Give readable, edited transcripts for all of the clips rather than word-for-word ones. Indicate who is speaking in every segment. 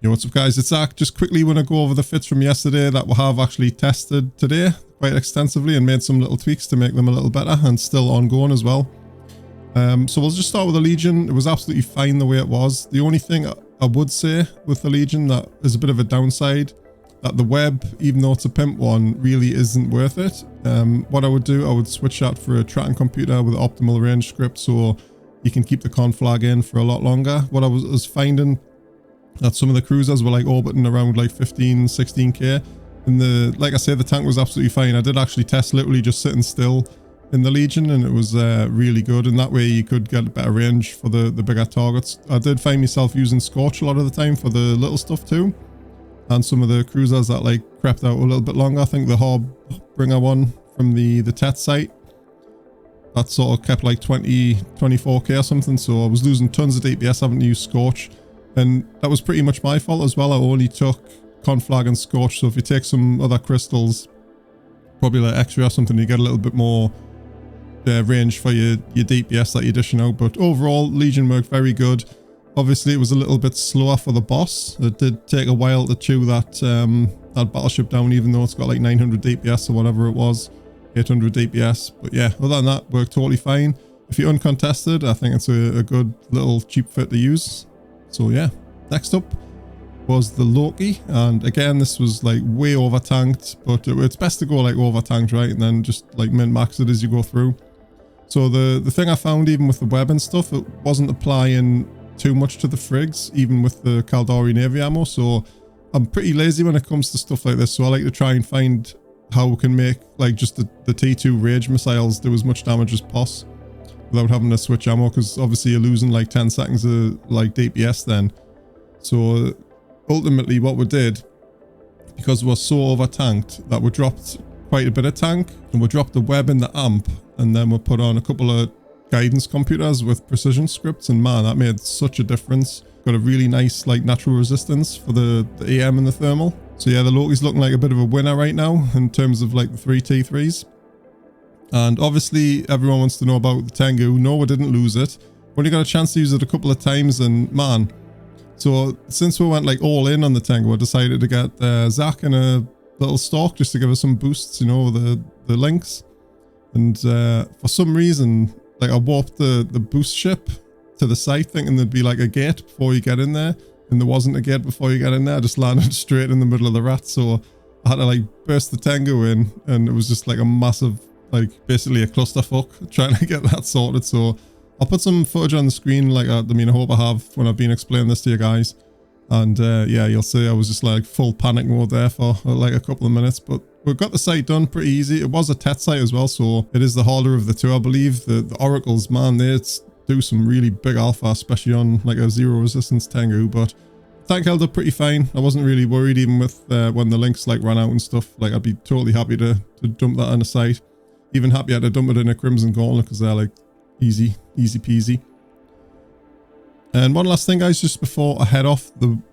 Speaker 1: Hey, what's up guys, it's Zach. Just quickly want to go over the fits from yesterday that we have actually tested today quite extensively and made some little tweaks to make them a little better and still ongoing as well. So we'll just start with the Legion. It was absolutely fine the way it was. The only thing I would say with the Legion that is a bit of a downside, that the web, even though it's a pimp one, really isn't worth it. What I would do, I would switch that for a tracking computer with optimal range script so you can keep the con flag in for a lot longer. What I was finding that some of the cruisers were like orbiting around like 15, 16k. And like I say, the tank was absolutely fine. I did actually test literally just sitting still in the Legion and it was really good. And that way you could get a better range for the bigger targets. I did find myself using Scorch a lot of the time for the little stuff too. And some of the cruisers that like crept out a little bit longer. I think the Hardener one from the TET site, that sort of kept like 24k or something. So I was losing tons of DPS having to use Scorch. And that was pretty much my fault as well. I only took Conflag and Scorch. So if you take some other crystals, probably like extra or something, you get a little bit more range for your DPS that you're dishing out. But overall, Legion worked very good. Obviously, it was a little bit slower for the boss. It did take a while to chew that battleship down, even though it's got like 900 DPS or whatever it was, 800 DPS. But yeah, other than that, worked totally fine. If you're uncontested, I think it's a good little cheap fit to use. So yeah, next up was the Loki, and again this was like way over tanked, but it's best to go like over tanked, right, and then just like min max it as you go through. So the thing I found, even with the web and stuff, it wasn't applying too much to the frigs, even with the Caldari Navy ammo. So I'm pretty lazy when it comes to stuff like this, so I like to try and find how we can make like just the T2 rage missiles do as much damage as possible without having to switch ammo, because obviously you're losing like 10 seconds of like DPS then. So ultimately what we did, because we're so over tanked, that we dropped quite a bit of tank and we dropped the web in the amp, and then we put on a couple of guidance computers with precision scripts, and man, that made such a difference. Got a really nice like natural resistance for the EM and the thermal. So yeah, the Loki's looking like a bit of a winner right now in terms of like the 3 T3s. And obviously everyone wants to know about the Tengu. No, we didn't lose it. Only got a chance to use it a couple of times, and man, so since we went like all in on the Tengu, I decided to get zaqq and a little stalk just to give us some boosts, you know, the links. And for some reason, like I warped the boost ship to the site thinking there'd be like a gate before you get in there, and there wasn't a gate before you get in there. I just landed straight in the middle of the rat, so I had to like burst the Tengu in, and it was just like a massive, like basically a clusterfuck trying to get that sorted. So I'll put some footage on the screen, like I mean I hope I have, when I've been explaining this to you guys. And yeah, you'll see I was just like full panic mode there for like a couple of minutes, but we got the site done pretty easy. It was a TET site as well, so it is the harder of the two, I believe. The oracles, man, they do some really big alpha, especially on like a zero resistance Tengu, but tank held up pretty fine. I wasn't really worried, even with when the links like ran out and stuff. Like I'd be totally happy to dump that on a site. Even happier to dump it in a Crimson Gauntlet, because they're like easy peasy. And one last thing guys, just before I head off,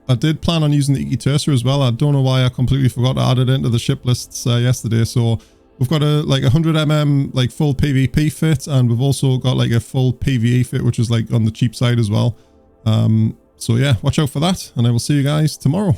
Speaker 1: I did plan on using the Tercer as well. I don't know why I completely forgot to add it into the ship lists yesterday. So we've got a like 100mm like full PvP fit, and we've also got like a full PvE fit, which is like on the cheap side as well. So yeah, watch out for that, and I will see you guys tomorrow.